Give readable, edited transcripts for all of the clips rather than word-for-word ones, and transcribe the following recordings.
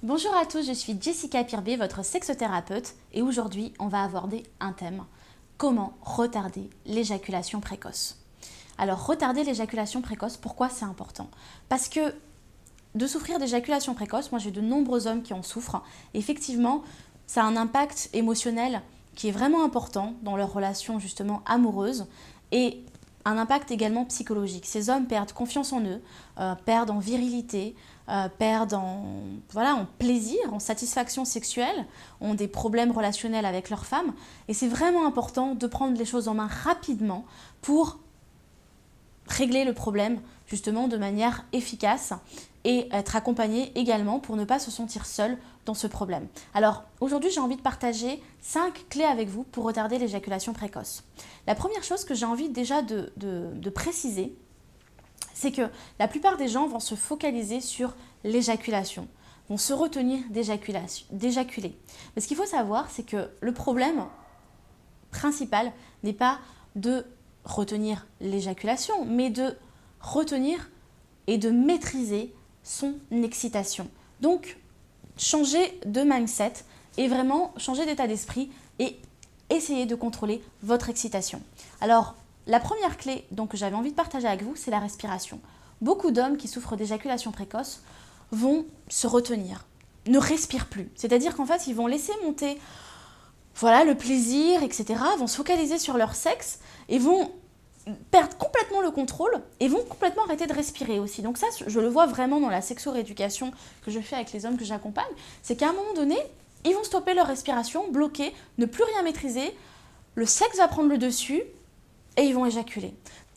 Bonjour à tous, je suis Jessica Pirbé, votre sexothérapeute et aujourd'hui on va aborder un thème, comment retarder l'éjaculation précoce. Alors retarder l'éjaculation précoce, pourquoi c'est important? Parce que de souffrir d'éjaculation précoce, moi j'ai de nombreux hommes qui en souffrent, effectivement ça a un impact émotionnel qui est vraiment important dans leur relation justement amoureuse et un impact également psychologique. Ces hommes perdent confiance en eux, perdent en virilité, perdent en plaisir, en satisfaction sexuelle, ont des problèmes relationnels avec leur femme. Et c'est vraiment important de prendre les choses en main rapidement pour régler le problème justement de manière efficace et être accompagné également pour ne pas se sentir seul dans ce problème. Alors aujourd'hui j'ai envie de partager 5 clés avec vous pour retarder l'éjaculation précoce. La première chose que j'ai envie déjà de préciser, c'est que la plupart des gens vont se focaliser sur l'éjaculation, vont se retenir d'éjaculer. Mais ce qu'il faut savoir, c'est que le problème principal n'est pas de retenir l'éjaculation, mais de retenir et de maîtriser son excitation. Donc, changer de mindset et vraiment changer d'état d'esprit et essayer de contrôler votre excitation. Alors, la première clé donc, que j'avais envie de partager avec vous, c'est la respiration. Beaucoup d'hommes qui souffrent d'éjaculation précoce vont se retenir, ne respirent plus. C'est-à-dire qu'en fait, ils vont laisser monter le plaisir, etc., vont se focaliser sur leur sexe et vont perdre complètement le contrôle et vont complètement arrêter de respirer aussi. Donc ça, je le vois vraiment dans la sexo-rééducation que je fais avec les hommes que j'accompagne, c'est qu'à un moment donné, ils vont stopper leur respiration, bloquer, ne plus rien maîtriser, le sexe va prendre le dessus et ils vont éjaculer.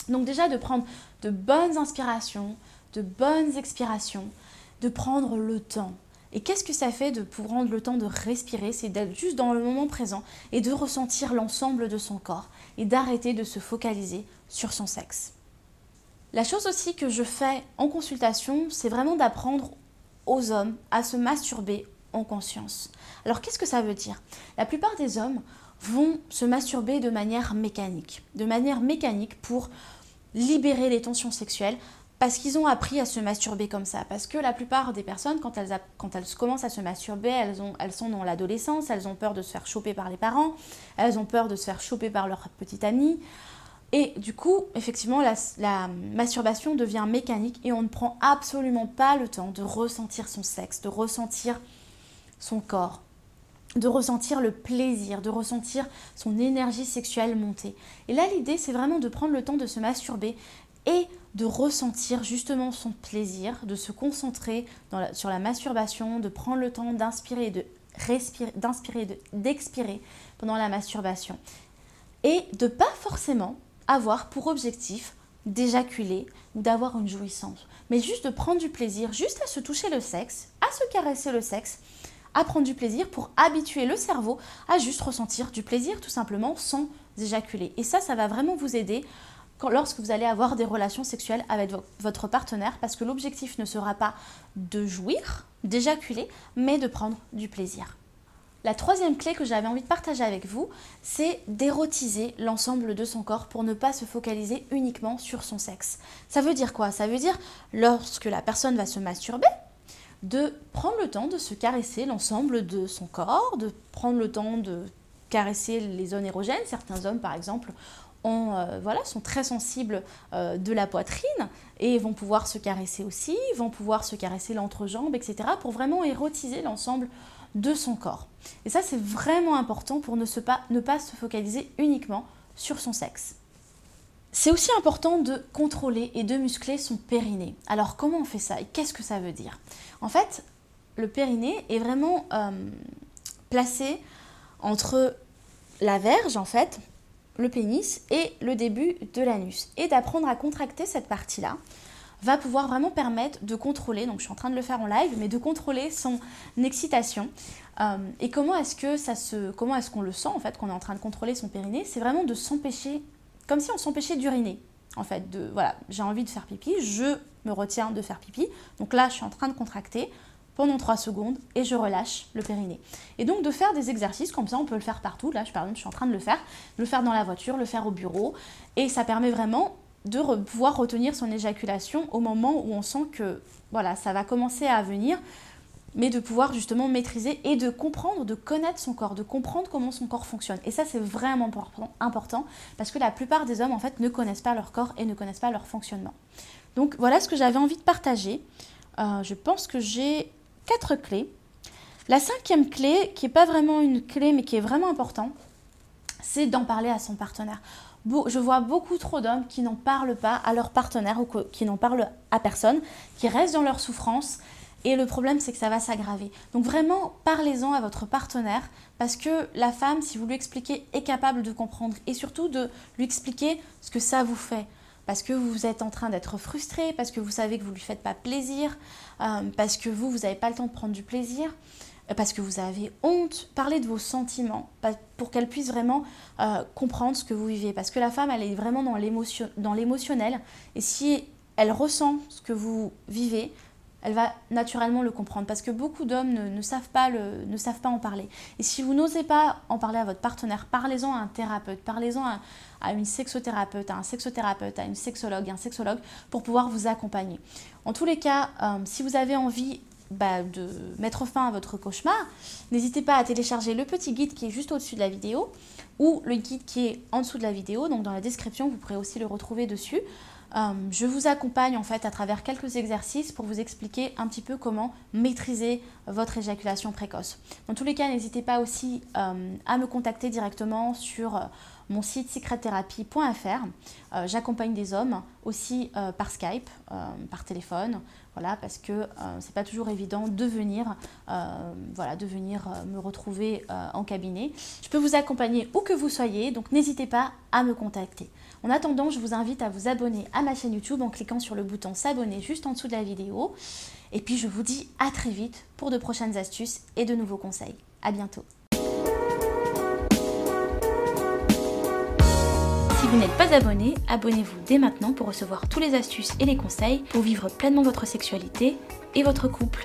Donc déjà de prendre de bonnes inspirations, de bonnes expirations, de prendre le temps. Et qu'est-ce que ça fait de prendre le temps de respirer? C'est d'être juste dans le moment présent et de ressentir l'ensemble de son corps et d'arrêter de se focaliser sur son sexe. La chose aussi que je fais en consultation, c'est vraiment d'apprendre aux hommes à se masturber en conscience. Alors qu'est-ce que ça veut dire? La plupart des hommes vont se masturber de manière mécanique pour libérer les tensions sexuelles, parce qu'ils ont appris à se masturber comme ça. Parce que la plupart des personnes, quand elles commencent à se masturber, elles sont dans l'adolescence, elles ont peur de se faire choper par les parents, elles ont peur de se faire choper par leur petite amie. Et du coup, effectivement, la masturbation devient mécanique et on ne prend absolument pas le temps de ressentir son sexe, de ressentir son corps, de ressentir le plaisir, de ressentir son énergie sexuelle monter. Et là, l'idée, c'est vraiment de prendre le temps de se masturber et de ressentir justement son plaisir, de se concentrer sur la masturbation, de prendre le temps d'inspirer et de respirer, d'inspirer et d'expirer pendant la masturbation. Et de ne pas forcément avoir pour objectif d'éjaculer ou d'avoir une jouissance, mais juste de prendre du plaisir, juste à se toucher le sexe, à se caresser le sexe, à prendre du plaisir pour habituer le cerveau à juste ressentir du plaisir tout simplement sans éjaculer. Et ça va vraiment vous aider lorsque vous allez avoir des relations sexuelles avec votre partenaire, parce que l'objectif ne sera pas de jouir, d'éjaculer, mais de prendre du plaisir. La troisième clé que j'avais envie de partager avec vous, c'est d'érotiser l'ensemble de son corps pour ne pas se focaliser uniquement sur son sexe. Ça veut dire quoi? Ça veut dire, lorsque la personne va se masturber, de prendre le temps de se caresser l'ensemble de son corps, de prendre le temps de caresser les zones érogènes. Certains hommes, par exemple, sont très sensibles de la poitrine et vont pouvoir se caresser aussi, vont pouvoir se caresser l'entrejambe, etc. pour vraiment érotiser l'ensemble de son corps. Et ça, c'est vraiment important pour ne pas se focaliser uniquement sur son sexe. C'est aussi important de contrôler et de muscler son périnée. Alors comment on fait ça et qu'est-ce que ça veut dire? En fait, le périnée est vraiment placé entre la verge, en fait, le pénis et le début de l'anus. Et d'apprendre à contracter cette partie-là va pouvoir vraiment permettre de contrôler, donc je suis en train de le faire en live, mais de contrôler son excitation. Et comment est-ce qu'on le sent en fait, qu'on est en train de contrôler son périnée? C'est vraiment de s'empêcher, comme si on s'empêchait d'uriner. En fait, j'ai envie de faire pipi, je me retiens de faire pipi. Donc là, je suis en train de contracter pendant 3 secondes et je relâche le périnée. Et donc de faire des exercices comme ça, on peut le faire partout. Là, par exemple, je suis en train de le faire dans la voiture, le faire au bureau. Et ça permet vraiment de pouvoir retenir son éjaculation au moment où on sent que ça va commencer à venir. mais de pouvoir justement maîtriser et de comprendre, de connaître son corps, de comprendre comment son corps fonctionne. Et ça, c'est vraiment important parce que la plupart des hommes, en fait, ne connaissent pas leur corps et ne connaissent pas leur fonctionnement. Donc, voilà ce que j'avais envie de partager. Je pense que j'ai 4 clés. La 5e clé, qui n'est pas vraiment une clé, mais qui est vraiment importante, c'est d'en parler à son partenaire. Je vois beaucoup trop d'hommes qui n'en parlent pas à leur partenaire ou qui n'en parlent à personne, qui restent dans leur souffrance. Et le problème, c'est que ça va s'aggraver. Donc vraiment, parlez-en à votre partenaire parce que la femme, si vous lui expliquez, est capable de comprendre et surtout de lui expliquer ce que ça vous fait. Parce que vous êtes en train d'être frustré, parce que vous savez que vous ne lui faites pas plaisir, parce que vous n'avez pas le temps de prendre du plaisir, parce que vous avez honte. Parlez de vos sentiments pour qu'elle puisse vraiment comprendre ce que vous vivez. Parce que la femme, elle est vraiment dans l'émotionnel. Et si elle ressent ce que vous vivez, elle va naturellement le comprendre parce que beaucoup d'hommes ne savent pas en parler. Et si vous n'osez pas en parler à votre partenaire, parlez-en à un thérapeute, parlez-en à une sexothérapeute, à un sexothérapeute, à une sexologue, un sexologue pour pouvoir vous accompagner. En tous les cas, si vous avez envie de mettre fin à votre cauchemar, n'hésitez pas à télécharger le petit guide qui est juste au-dessus de la vidéo ou le guide qui est en dessous de la vidéo. Donc dans la description, vous pourrez aussi le retrouver dessus. Je vous accompagne en fait à travers quelques exercices pour vous expliquer un petit peu comment maîtriser votre éjaculation précoce. Dans tous les cas, n'hésitez pas aussi à me contacter directement sur mon site secrettherapy.fr. J'accompagne des hommes aussi par Skype, par téléphone, voilà, parce que c'est pas toujours évident de venir, me retrouver en cabinet. Je peux vous accompagner où que vous soyez, donc n'hésitez pas à me contacter. En attendant, je vous invite à vous abonner à ma chaîne YouTube en cliquant sur le bouton s'abonner juste en dessous de la vidéo. Et puis je vous dis à très vite pour de prochaines astuces et de nouveaux conseils. À bientôt. Si vous n'êtes pas abonné, abonnez-vous dès maintenant pour recevoir tous les astuces et les conseils pour vivre pleinement votre sexualité et votre couple.